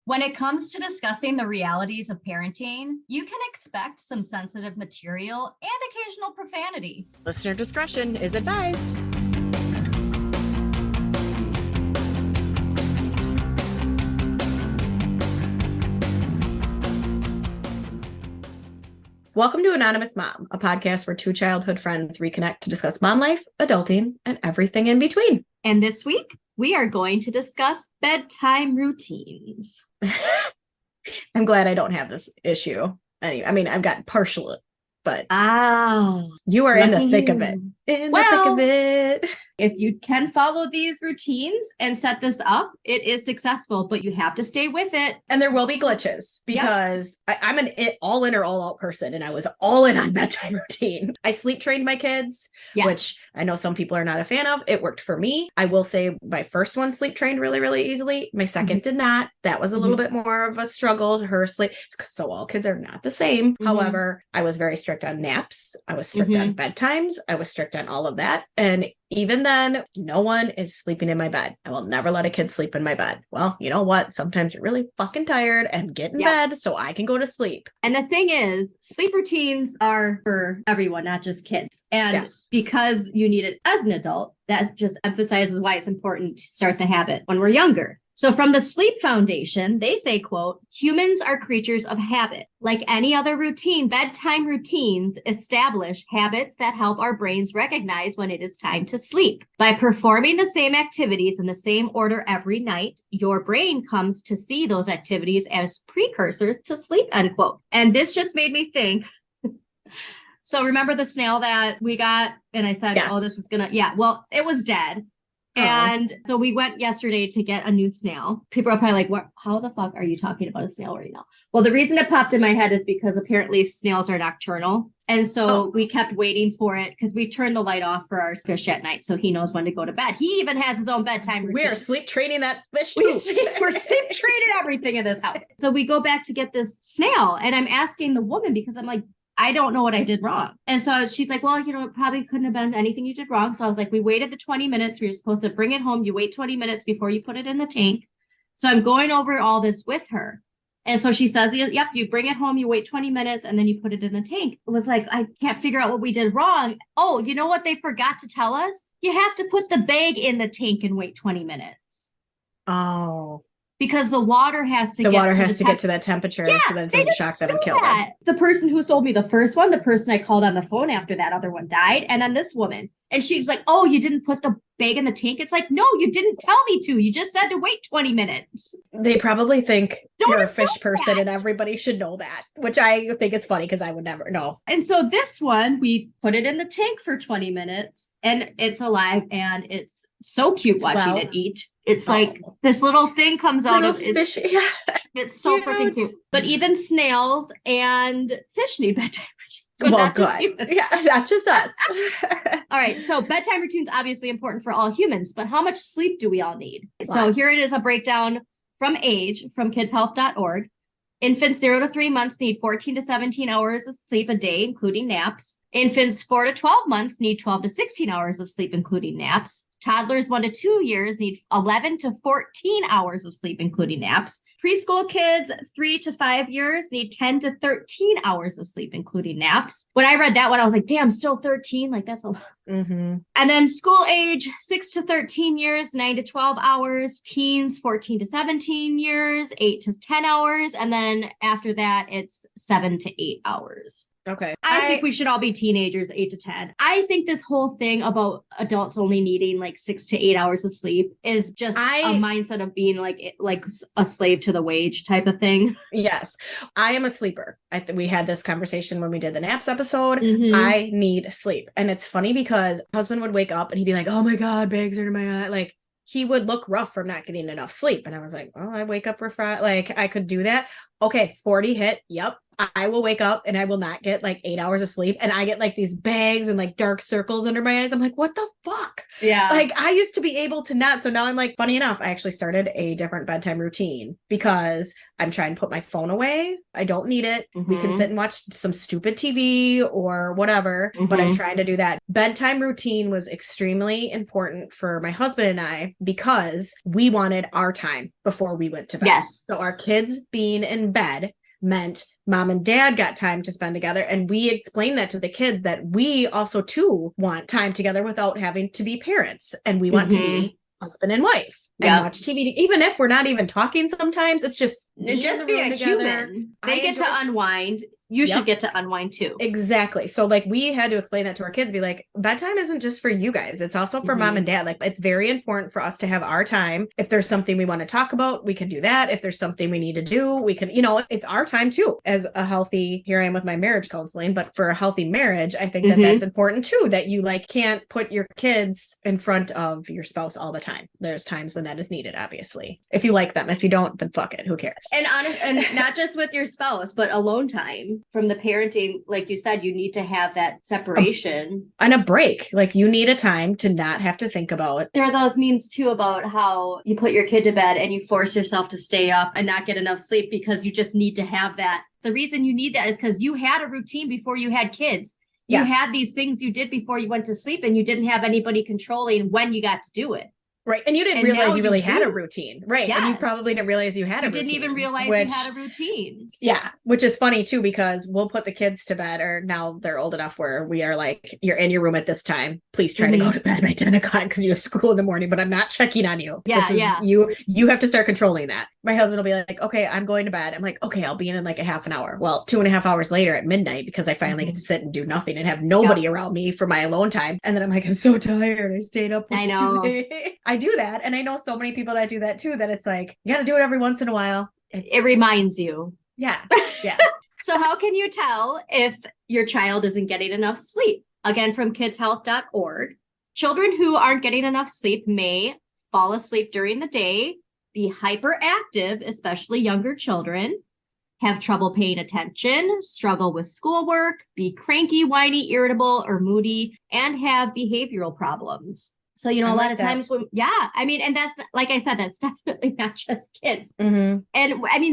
When it comes to discussing the realities of parenting, you can expect some sensitive material and occasional profanity. Listener discretion is advised. Welcome to Anonymous Mom, a podcast where two childhood friends reconnect to discuss mom life, adulting, and everything in between. And this week, we are going to discuss bedtime routines. I'm glad I don't have this issue. I mean, I've got partial, but you are in the thick of it. In the thick of it. If you can follow these routines and set this up, it is successful, but you have to stay with it. And there will be glitches because I'm an all in or all out person, and I was all in on bedtime routine. I sleep trained my kids, which I know some people are not a fan of. It worked for me. I will say my first one sleep trained really, really easily. My second did not. That was a little bit more of a struggle. Her sleep. So all kids are not the same. However, I was very strict on naps. I was strict on bedtimes. I was strict on all of that. And even then, no one is sleeping in my bed. I will never let a kid sleep in my bed. Well, you know what? Sometimes you're really fucking tired and get in bed so I can go to sleep. And the thing is, sleep routines are for everyone, not just kids. And because you need it as an adult, that just emphasizes why it's important to start the habit when we're younger. So from the Sleep Foundation, they say, quote, humans are creatures of habit. Like any other routine, bedtime routines establish habits that help our brains recognize when it is time to sleep. By performing the same activities in the same order every night, your brain comes to see those activities as precursors to sleep, end quote. And this just made me think. So remember the snail that we got? And I said, oh, this is gonna, well, it was dead. And so we went yesterday to get a new snail. People are probably like, what? How the fuck are you talking about a snail right now? Well, the reason it popped in my head is because apparently snails are nocturnal. And so we kept waiting for it because we turned the light off for our fish at night. So he knows when to go to bed. He even has his own bedtime routine. We are sleep training that fish too. We're sleep training everything in this house. So we go back to get this snail. And I'm asking the woman because I'm like, I don't know what I did wrong. And so she's like, well, it probably couldn't have been anything you did wrong. So I was like, we waited the 20 minutes. We were supposed to bring it home. You wait 20 minutes before you put it in the tank. So I'm going over all this with her. And so she says, yep, you bring it home, you wait 20 minutes, and then you put it in the tank. It was like, I can't figure out what we did wrong. Oh, you know what they forgot to tell us? You have to put the bag in the tank and wait 20 minutes. Oh. Because the water has to get to that temperature so that it doesn't shock them and kill them. The person who sold me the first one, the person I called on the phone after that other one died, and then this woman. And she's like, oh, you didn't put the bag in the tank? It's like, no, you didn't tell me to. You just said to wait 20 minutes. They probably think you're a fish person and everybody should know that, which I think is funny because I would never know. And so this one, we put it in the tank for 20 minutes and it's alive and it's so cute watching it eat. It's like this little thing comes out of it. It's so freaking cute. But even snails and fish need bedtime routines. Well, good. Not just us. All right. So bedtime routines obviously important for all humans, but how much sleep do we all need? Lots. So here it is, a breakdown from age from kidshealth.org. Infants 0 to 3 months need 14 to 17 hours of sleep a day, including naps. Infants 4 to 12 months need 12 to 16 hours of sleep, including naps. Toddlers 1 to 2 years need 11 to 14 hours of sleep, including naps. Preschool kids 3 to 5 years need 10 to 13 hours of sleep, including naps. When I read that one, I was like, damn, still 13? Like, that's a lot. And then school age 6 to 13 years, 9 to 12 hours. Teens 14 to 17 years, 8 to 10 hours. And then after that, it's 7 to 8 hours. Okay. I think we should all be teenagers, 8 to 10. I think this whole thing about adults only needing like 6 to 8 hours of sleep is just a mindset of being like a slave to the wage type of thing. Yes. I am a sleeper. We had this conversation when we did the naps episode. I need sleep. And it's funny because husband would wake up and he'd be like, oh my God, bags are in my eye. Like, he would look rough from not getting enough sleep. And I was like, oh, I wake up refreshed. Like, I could do that. Okay. 40 hit. Yep. I will wake up and I will not get like 8 hours of sleep. And I get like these bags and like dark circles under my eyes. I'm like, what the fuck? Yeah. Like I used to be able to not. So now I'm like, funny enough, I actually started a different bedtime routine because I'm trying to put my phone away. I don't need it. We can sit and watch some stupid TV or whatever, but I'm trying to do that. Bedtime routine was extremely important for my husband and I because we wanted our time before we went to bed. Yes. So our kids being in bed meant mom and dad got time to spend together. And we explained that to the kids that we also too want time together without having to be parents. And we want to be husband and wife and watch TV. Even if we're not even talking sometimes, it's just be a human. They get to unwind. You should get to unwind too. Exactly. So like we had to explain that to our kids, be like, bedtime isn't just for you guys. It's also for mom and dad. Like it's very important for us to have our time. If there's something we want to talk about, we can do that. If there's something we need to do, we can, it's our time too. As a healthy, here I am with my marriage counseling, but for a healthy marriage, I think that that's important too, that you like can't put your kids in front of your spouse all the time. There's times when that is needed, obviously. If you like them, if you don't, then fuck it. Who cares? And not just with your spouse, but alone time. From the parenting, like you said, you need to have that separation and a break. Like you need a time to not have to think about. There are those memes too about how you put your kid to bed and you force yourself to stay up and not get enough sleep because you just need to have that. The reason you need that is because you had a routine before you had kids. You had these things you did before you went to sleep and you didn't have anybody controlling when you got to do it. Right. And you didn't realize you really had a routine. Right. Yes. And you probably didn't realize you had a routine. You didn't even realize you had a routine. Yeah. Which is funny too, because we'll put the kids to bed, or now they're old enough where we are like, you're in your room at this time. Please try to go to bed by 10 o'clock because you have school in the morning, but I'm not checking on you. Yeah. You have to start controlling that. My husband will be like, okay, I'm going to bed. I'm like, okay, I'll be in like a half an hour. Well, 2.5 hours later at midnight, because I finally get to sit and do nothing and have nobody around me for my alone time. And then I'm like, I'm so tired. I stayed up. I know. I do that. And I know so many people that do that too, that it's like, you got to do it every once in a while. It reminds you. Yeah. Yeah. So how can you tell if your child isn't getting enough sleep? Again, from kidshealth.org, children who aren't getting enough sleep may fall asleep during the day, be hyperactive, especially younger children, have trouble paying attention, struggle with schoolwork, be cranky, whiny, irritable, or moody, and have behavioral problems. So, a lot of times when, and that's, like I said, that's definitely not just kids. And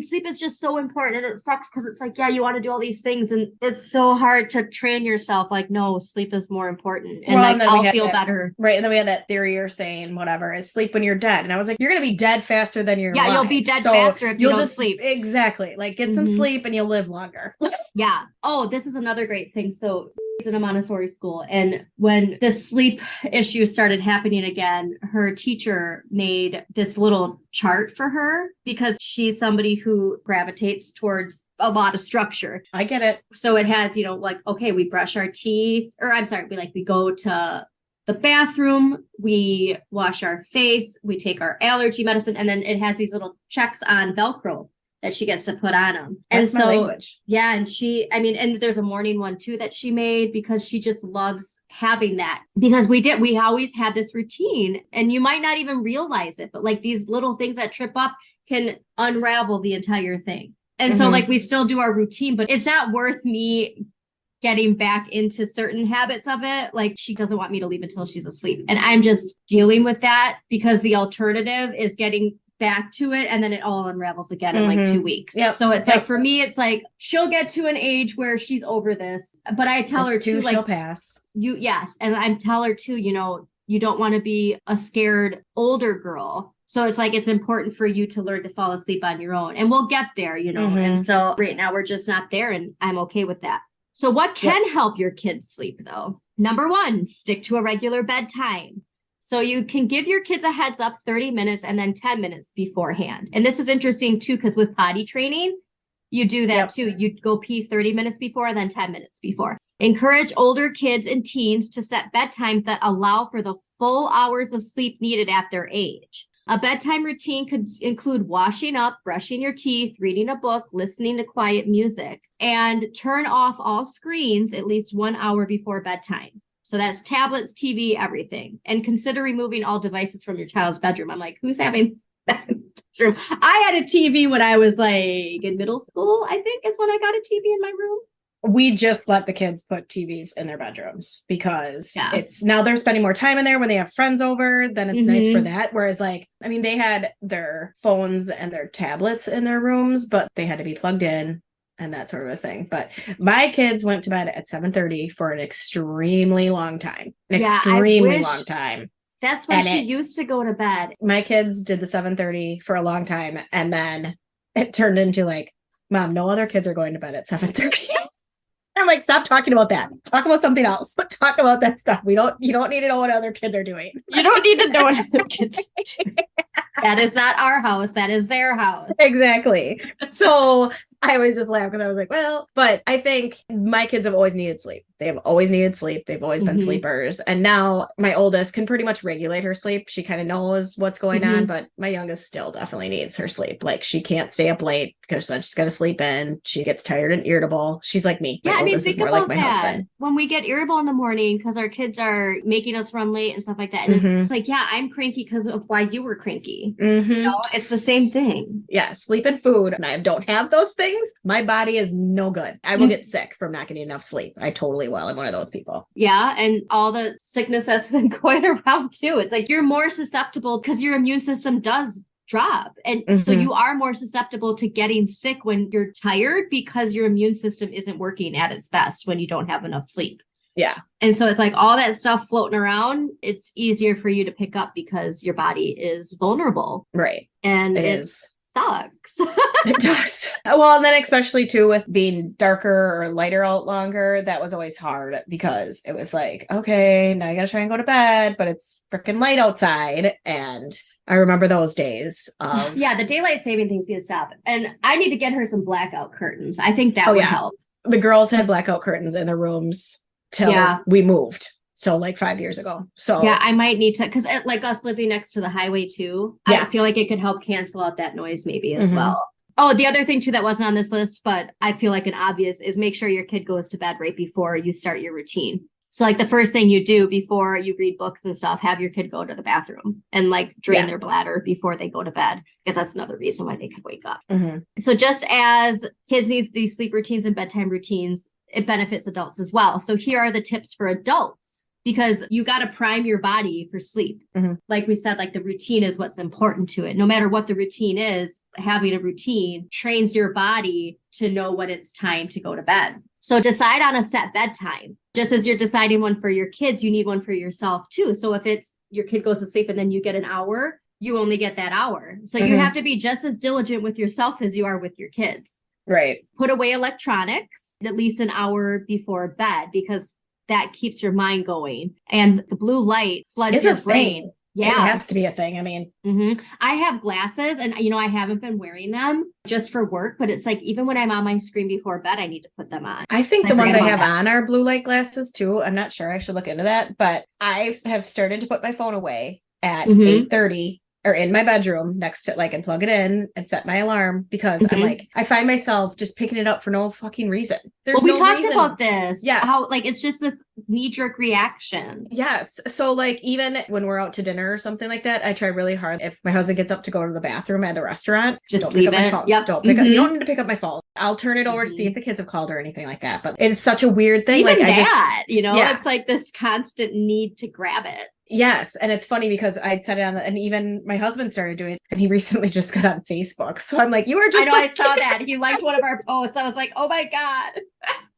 sleep is just so important, and it sucks because it's like, you want to do all these things and it's so hard to train yourself. Like, no, sleep is more important. And I'll feel better. Right. And then we had that theory you're saying, whatever, is sleep when you're dead. And I was like, you're going to be dead faster than you're alive. You'll be dead faster if you don't sleep. Exactly. Like get some sleep and you'll live longer. Yeah. Oh, this is another great thing. So in a Montessori school, and when the sleep issue started happening again, her teacher made this little chart for her because she's somebody who gravitates towards a lot of structure. I get it. So it has, okay, we brush our teeth, we go to the bathroom, we wash our face, we take our allergy medicine, and then it has these little checks on Velcro that she gets to put on them. That's and so, language. Yeah. And and there's a morning one too that she made because she just loves having that, because we always had this routine, and you might not even realize it, but like these little things that trip up can unravel the entire thing. And so we still do our routine, but it's not worth me getting back into certain habits of it. Like she doesn't want me to leave until she's asleep. And I'm just dealing with that because the alternative is getting back to it, and then it all unravels again in like 2 weeks. So it's like, for me, it's like she'll get to an age where she's over this, but I tell her too, like, she'll pass. And I tell her too, you don't want to be a scared older girl. So it's like, it's important for you to learn to fall asleep on your own, and we'll get there, And so right now we're just not there, and I'm okay with that. So what can help your kids sleep though? Number 1, stick to a regular bedtime. So you can give your kids a heads up 30 minutes and then 10 minutes beforehand. And this is interesting too, because with potty training, you do that too. You go pee 30 minutes before and then 10 minutes before. Encourage older kids and teens to set bedtimes that allow for the full hours of sleep needed at their age. A bedtime routine could include washing up, brushing your teeth, reading a book, listening to quiet music, and turn off all screens at least 1 hour before bedtime. So that's tablets, TV, everything. And consider removing all devices from your child's bedroom. I'm like, who's having that? bathroom. I had a TV when I was like in middle school, I think is when I got a TV in my room. We just let the kids put TVs in their bedrooms because it's now they're spending more time in there when they have friends over. Then it's nice for that. Whereas like, I mean, they had their phones and their tablets in their rooms, but they had to be plugged in and that sort of a thing. But my kids went to bed at 7:30 for an extremely long time. Extremely long time. That's when she used to go to bed. My kids did the 7:30 for a long time. And then it turned into like, Mom, no other kids are going to bed at 7:30. I'm like, stop talking about that. Talk about something else. But talk about that stuff. You don't need to know what other kids are doing. You don't need to know what other kids are doing. That is not our house. That is their house. Exactly. So I always just laugh because I was like, well, but I think my kids have always needed sleep. They have always needed sleep. They've always been sleepers. And now my oldest can pretty much regulate her sleep. She kind of knows what's going on, but my youngest still definitely needs her sleep. Like she can't stay up late because then she's got to sleep in. She gets tired and irritable. She's like me. Yeah, I mean, think about like my husband. When we get irritable in the morning because our kids are making us run late and stuff like that. And it's like, yeah, I'm cranky because of why you were cranky. You know, it's the same thing. Yeah, sleep and food. And I don't have those things. My body is no good. I will get sick from not getting enough sleep. I totally will. I'm one of those people. Yeah. And all the sickness that's been going around too. It's like you're more susceptible because your immune system does drop. And so you are more susceptible to getting sick when you're tired because your immune system isn't working at its best when you don't have enough sleep. Yeah. And so it's like all that stuff floating around, it's easier for you to pick up because your body is vulnerable. Right. And it sucks. It does. Well, and then especially too with being darker or lighter out longer, that was always hard because it was like, okay, now you got to try and go to bed, but it's freaking light outside. And I remember those days of... Yeah, the daylight saving things need to stop. And I need to get her some blackout curtains. I think that would help. The girls had blackout curtains in their rooms till we moved. So like 5 years ago. So yeah, I might need to, because like us living next to the highway too, I feel like it could help cancel out that noise maybe as well. Oh, the other thing too that wasn't on this list, but I feel like an obvious is make sure your kid goes to bed right before you start your routine. So like the first thing you do before you read books and stuff, have your kid go to the bathroom and like drain their bladder before they go to bed. Because that's another reason why they could wake up. So just as kids need these sleep routines and bedtime routines, it benefits adults as well. So here are the tips for adults. Because you got to prime your body for sleep. Like we said, like the routine is what's important to it. No matter what the routine is, having a routine trains your body to know when it's time to go to bed. So decide on a set bedtime. Just as you're deciding one for your kids, you need one for yourself too. So if it's your kid goes to sleep and then you get an hour, you only get that hour. So you have to be just as diligent with yourself as you are with your kids. Right. Put away electronics at least an hour before bed because that keeps your mind going. And the blue light floods your brain. Yeah. It has to be a thing. I mean, I have glasses and, you know, I haven't been wearing them just for work, but it's like, even when I'm on my screen before bed, I need to put them on. I think the ones I have on are blue light glasses too. I'm not sure. I should look into that, but I have started to put my phone away at 8:30 or in my bedroom next to like and plug it in and set my alarm because I'm like, I find myself just picking it up for no fucking reason. There's we no talked reason. about this. Yes. How like it's just this knee-jerk reaction. Yes. So like even when we're out to dinner or something like that, I try really hard. If my husband gets up to go to the bathroom at a restaurant, just leave it. Yep. Don't pick up. You don't need to pick up my phone. I'll turn it over to see if the kids have called or anything like that. But it's such a weird thing. Even like that, you know, it's like this constant need to grab it. Yes. And it's funny because I'd set it on and even my husband started doing it and he recently just got on Facebook. So I'm like, you are just I saw that. He liked one of our posts. I was like, oh my God.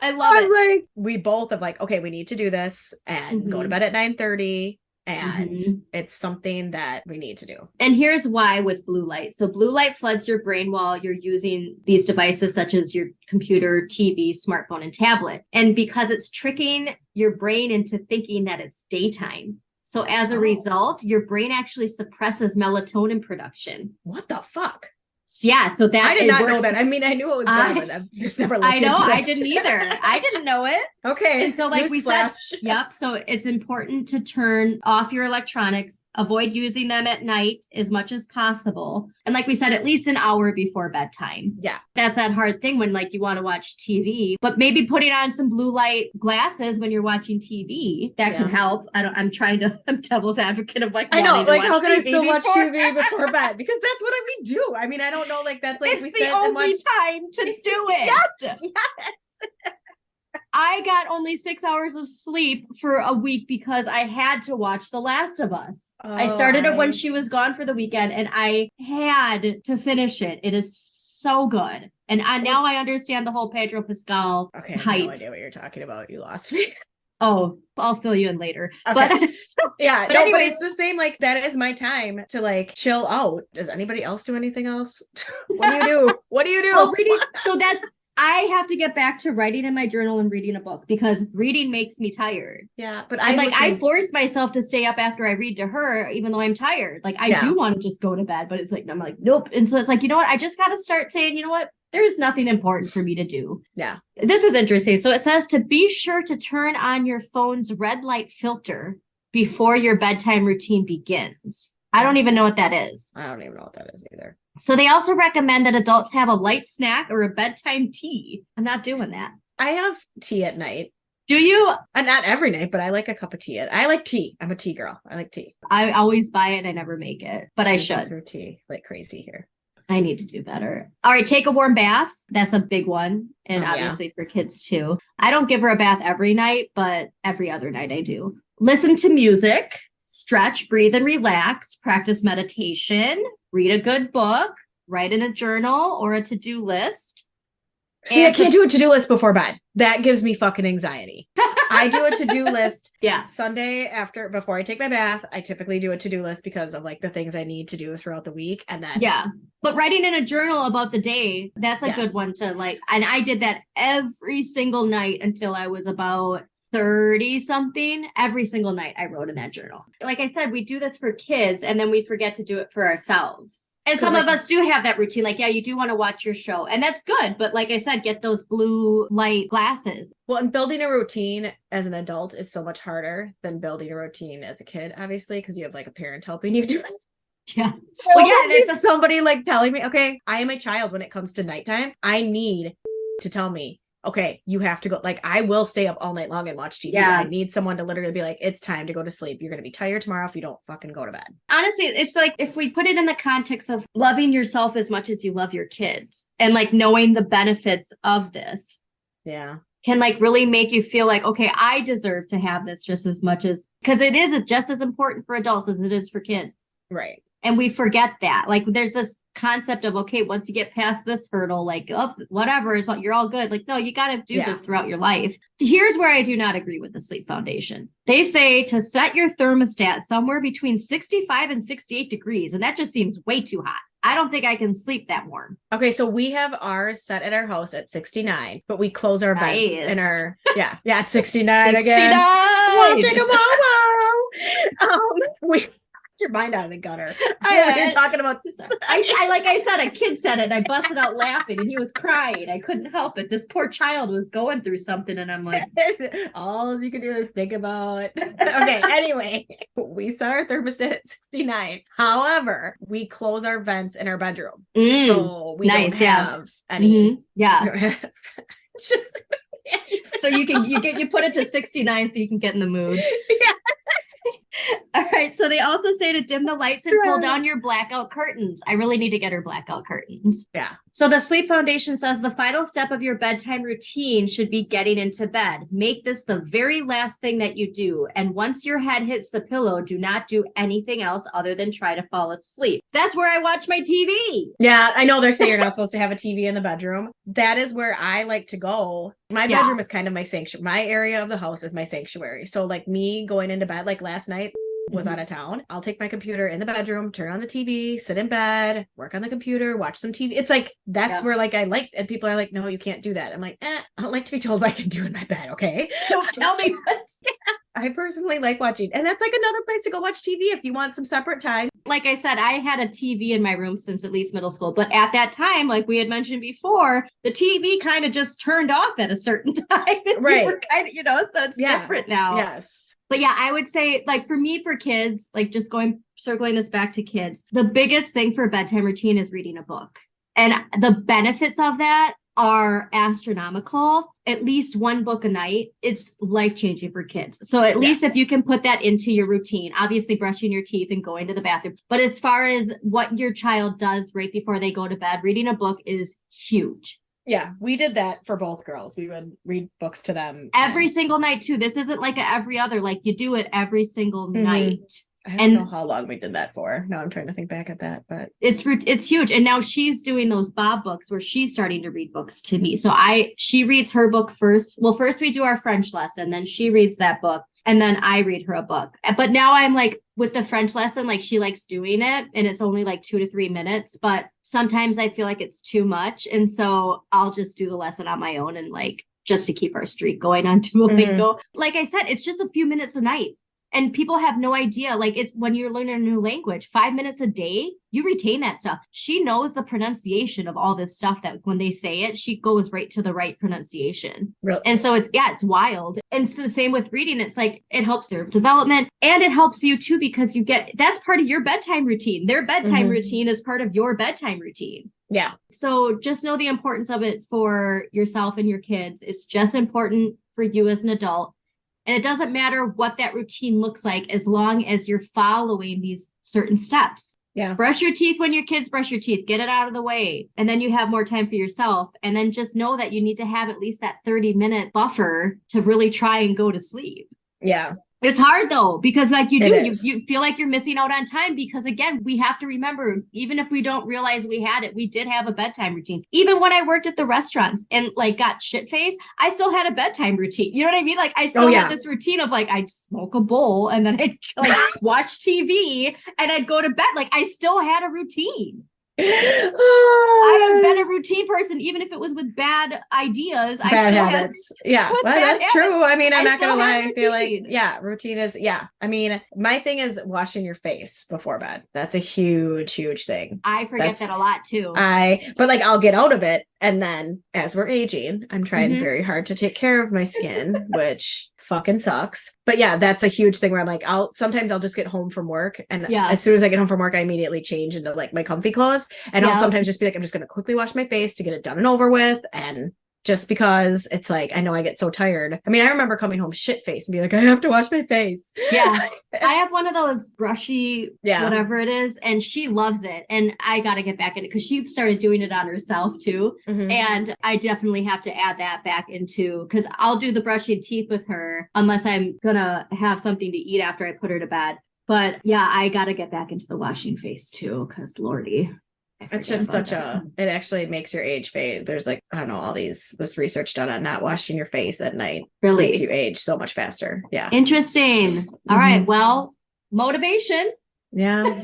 I love it. Like, we both have like, okay, we need to do this and go to bed at 9:30. And it's something that we need to do. And here's why with blue light. So blue light floods your brain while you're using these devices such as your computer, TV, smartphone, and tablet. And because it's tricking your brain into thinking that it's daytime. So as a result, your brain actually suppresses melatonin production. What the fuck? Yeah, so that I did not know that. I mean, I knew it was bad, but I've just never looked into it. I didn't either. I didn't know it. Okay. And so like we said, yep. So it's important to turn off your electronics, avoid using them at night as much as possible. And like we said, at least an hour before bedtime. Yeah. That's that hard thing when like you want to watch TV, but maybe putting on some blue light glasses when you're watching TV, that could help. I'm devil's advocate of like, I know, like how can I still watch TV before bed? Because that's what we do. I mean, I don't know, like that's like it's the only time to do it. Yes. I got only 6 hours of sleep for a week because I had to watch The Last of Us. I started it when she was gone for the weekend and I had to finish it. It is so good. And now I understand the whole Pedro Pascal hype. I have no idea what you're talking about. You lost me. Oh, I'll fill you in later. Okay. But yeah, but it's the same. Like that is my time to like chill out. Does anybody else do anything else? What do you do? What do you do? Well, reading. So I have to get back to writing in my journal and reading a book because reading makes me tired. Yeah, but I force myself to stay up after I read to her, even though I'm tired. Like I do want to just go to bed, but it's like I'm like nope. And so it's like, you know what? I just got to start saying, you know what? There's nothing important for me to do. Yeah. This is interesting. So it says to be sure to turn on your phone's red light filter before your bedtime routine begins. I don't even know what that is. I don't even know what that is either. So they also recommend that adults have a light snack or a bedtime tea. I'm not doing that. I have tea at night. Do you? Not every night, but I like a cup of tea. I like tea. I'm a tea girl. I like tea. I always buy it and I never make it, but I should. Through tea like crazy here. I need to do better. All right, take a warm bath. That's a big one. And obviously for kids too. I don't give her a bath every night, but every other night I do. Listen to music, stretch, breathe, and relax. Practice meditation, read a good book, write in a journal or a to-do list. See, I can't do a to-do list before bed. That gives me fucking anxiety. I do a to-do list Sunday before I take my bath. I typically do a to-do list because of like the things I need to do throughout the week. And then but writing in a journal about the day, that's a good one to like. And I did that every single night until I was about 30 something. Every single night I wrote in that journal. Like I said, we do this for kids and then we forget to do it for ourselves. And some of us do have that routine. Like, you do want to watch your show and that's good. But like I said, get those blue light glasses. Well, and building a routine as an adult is so much harder than building a routine as a kid, obviously, because you have like a parent helping you do it. Yeah. So there's somebody like telling me, okay, I am a child when it comes to nighttime. I need to tell me, okay, you have to go. Like, I will stay up all night long and watch TV. I need someone to literally be like, it's time to go to sleep. You're going to be tired tomorrow if you don't fucking go to bed. Honestly, it's like if we put it in the context of loving yourself as much as you love your kids and like knowing the benefits of this. Yeah. Can like really make you feel like, okay, I deserve to have this just as much as, because it is just as important for adults as it is for kids. Right. And we forget that. Like there's this concept of, okay, once you get past this hurdle, like, oh, whatever, you're all good. Like, no, you got to do this throughout your life. Here's where I do not agree with the Sleep Foundation. They say to set your thermostat somewhere between 65 and 68 degrees. And that just seems way too hot. I don't think I can sleep that warm. Okay, so we have ours set at our house at 69, but we close our vents in our, at 69 again. Won't take a while. Your mind out of the gutter. You're talking about. I like I said, a kid said it and I busted out laughing and he was crying. I couldn't help it. This poor child was going through something and I'm like, all you can do is think about. Okay, anyway, we set our thermostat at 69. However, we close our vents in our bedroom. So we don't have any. Just so you put it to 69 so you can get in the mood. Yeah. All right. So they also say to dim the lights and pull down your blackout curtains. I really need to get her blackout curtains. Yeah. So the Sleep Foundation says the final step of your bedtime routine should be getting into bed. Make this the very last thing that you do. And once your head hits the pillow, do not do anything else other than try to fall asleep. That's where I watch my TV. Yeah, I know they're saying you're not supposed to have a TV in the bedroom. That is where I like to go. My bedroom is kind of my sanctuary. My area of the house is my sanctuary. So like me going into bed, like last night, was out of town, I'll take my computer in the bedroom, turn on the TV, sit in bed, work on the computer, watch some TV. It's like, that's where like I like, and people are like, no, you can't do that. I'm like, I don't like to be told what I can do in my bed. Okay. Don't tell me what. I personally like watching, and that's like another place to go watch TV if you want some separate time. Like I said, I had a TV in my room since at least middle school, but at that time, like we had mentioned before, the TV kind of just turned off at a certain time. Right. We were kind of, so it's different now. Yes. But yeah, I would say like for me, for kids, like just circling this back to kids, the biggest thing for a bedtime routine is reading a book. And the benefits of that are astronomical. At least one book a night, it's life-changing for kids. So at least if you can put that into your routine, obviously brushing your teeth and going to the bathroom. But as far as what your child does right before they go to bed, reading a book is huge. Yeah, we did that for both girls. We would read books to them every single night too. This isn't like every other, like you do it every single night. I don't know how long we did that for. Now I'm trying to think back at that, but it's huge. And now she's doing those Bob books where she's starting to read books to me. So she reads her book first. Well, first we do our French lesson, then she reads that book, and then I read her a book. But now I'm like with the French lesson, like she likes doing it, and it's only like 2 to 3 minutes, but sometimes I feel like it's too much. And so I'll just do the lesson on my own, and like just to keep our streak going on Duolingo. Like I said, it's just a few minutes a night. And people have no idea, like it's when you're learning a new language, 5 minutes a day, you retain that stuff. She knows the pronunciation of all this stuff that when they say it, she goes right to the right pronunciation. Really? And so it's wild. And it's the same with reading. It's like, it helps their development, and it helps you too, because that's part of your bedtime routine. Their bedtime routine is part of your bedtime routine. Yeah. So just know the importance of it for yourself and your kids. It's just important for you as an adult. And it doesn't matter what that routine looks like as long as you're following these certain steps. Yeah. Brush your teeth when your kids brush your teeth. Get it out of the way. And then you have more time for yourself. And then just know that you need to have at least that 30-minute buffer to really try and go to sleep. Yeah. It's hard though, because like you feel like you're missing out on time, because again, we have to remember, even if we don't realize we had it, we did have a bedtime routine. Even when I worked at the restaurants and like got shit-faced, I still had a bedtime routine. You know what I mean? Like I still had this routine of like, I'd smoke a bowl and then I'd like watch TV and I'd go to bed. Like I still had a routine. I have been a routine person, even if it was with bad ideas. Bad habits. Yeah, well, that's true. I mean, I'm not going to lie. I feel like, routine is, I mean, my thing is washing your face before bed. That's a huge, huge thing. I forget that a lot too. But like, I'll get out of it. And then as we're aging, I'm trying very hard to take care of my skin, which fucking sucks. But yeah, that's a huge thing where I'm like, sometimes I'll just get home from work. And as soon as I get home from work, I immediately change into like my comfy clothes. And I'll sometimes just be like, I'm just going to quickly wash my face to get it done and over with. And just because it's like, I know I get so tired. I mean, I remember coming home shit-faced and be like, I have to wash my face. Yeah. I have one of those brushy, whatever it is, and she loves it. And I got to get back in it because she started doing it on herself too. And I definitely have to add that back into, because I'll do the brushing teeth with her unless I'm going to have something to eat after I put her to bed. But yeah, I got to get back into the washing face too, because Lordy. It's just it actually makes your age fade. There's like, I don't know, this research done on not washing your face at night really makes you age so much faster. Yeah. Interesting. All right. Well, motivation. Yeah.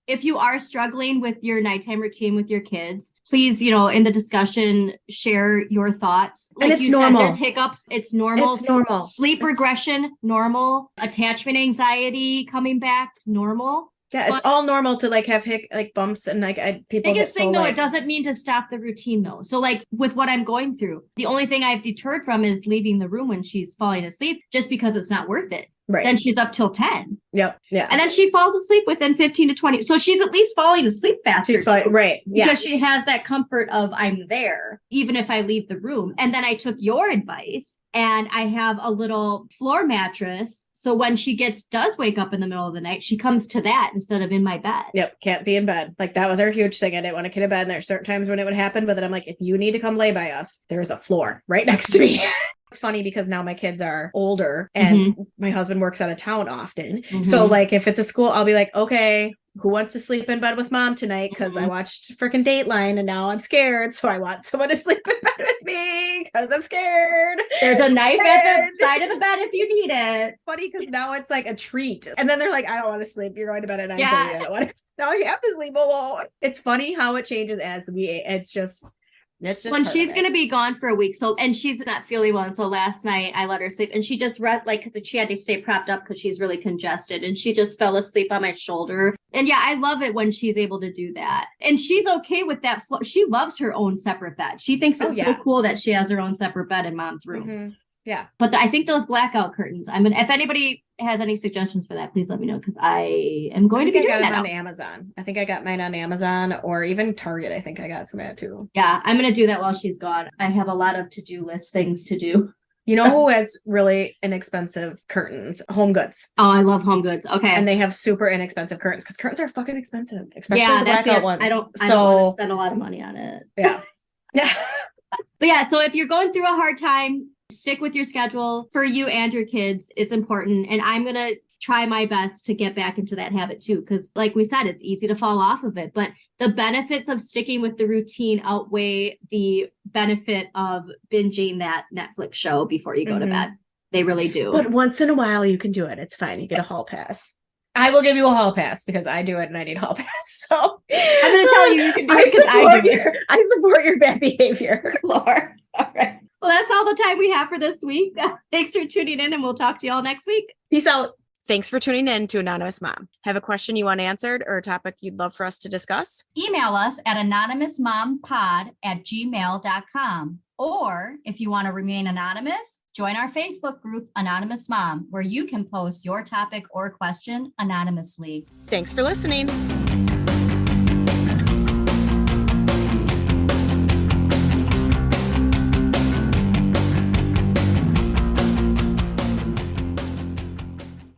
If you are struggling with your nighttime routine with your kids, please, in the discussion, share your thoughts. Like and it's normal. There's hiccups. It's normal. It's normal. Sleep regression, normal. Attachment anxiety coming back, normal. Yeah, it's all normal to like have bumps and like people. Biggest thing though, it doesn't mean to stop the routine though. So like with what I'm going through, the only thing I've deterred from is leaving the room when she's falling asleep, just because it's not worth it. Right. Then she's up till 10. Yep. Yeah. And then she falls asleep within 15 to 20. So she's at least falling asleep faster. She's fine. Right. Yeah. Because she has that comfort of I'm there, even if I leave the room. And then I took your advice and I have a little floor mattress. So when she does wake up in the middle of the night, she comes to that instead of in my bed. Yep. Can't be in bed. Like that was our huge thing. I didn't want a kid in bed. And there are certain times when it would happen, but then I'm like, if you need to come lay by us, there is a floor right next to me. It's funny because now my kids are older and my husband works out of town often. So like if it's a school, I'll be like, okay, who wants to sleep in bed with mom tonight? Because I watched freaking Dateline and now I'm scared. So I want someone to sleep in bed with me because I'm scared. There's a knife at the side of the bed if you need it. Funny because now it's like a treat. And then they're like, I don't want to sleep. You're going to bed at 9:30. I don't want to. Now I have to sleep alone. It's funny how it changes as it's just when she's going to be gone for a week. So, and she's not feeling well. So last night I let her sleep and she just because she had to stay propped up because she's really congested and she just fell asleep on my shoulder. And yeah, I love it when she's able to do that. And she's okay with that. She loves her own separate bed. She thinks it's so cool that she has her own separate bed in mom's room. Yeah. But I think those blackout curtains, if anybody has any suggestions for that, please let me know because I am going to be doing that on Amazon. I think I got mine on Amazon or even Target. I think I got some at too. Yeah, I'm going to do that while she's gone. I have a lot of to-do list things to do. You know who has really inexpensive curtains? Home Goods. Oh, I love Home Goods. Okay. And they have super inexpensive curtains because curtains are fucking expensive, especially the blackout ones. I don't want to spend a lot of money on it. Yeah. Yeah. But yeah, so if you're going through a hard time, stick with your schedule for you and your kids. It's important. And I'm going to try my best to get back into that habit too. Because like we said, it's easy to fall off of it. But the benefits of sticking with the routine outweigh the benefit of binging that Netflix show before you go to bed. They really do. But once in a while, you can do it. It's fine. You get a hall pass. I will give you a hall pass because I do it and I need a hall pass. So I'm going to tell you can do it because I do it. I support your bad behavior. Lord. All right. Well, that's all the time we have for this week. Thanks for tuning in and we'll talk to you all next week. Peace out. Thanks for tuning in to Anonymous Mom. Have a question you want answered or a topic you'd love for us to discuss? Email us at anonymousmompod@gmail.com. Or if you want to remain anonymous, join our Facebook group, Anonymous Mom, where you can post your topic or question anonymously. Thanks for listening.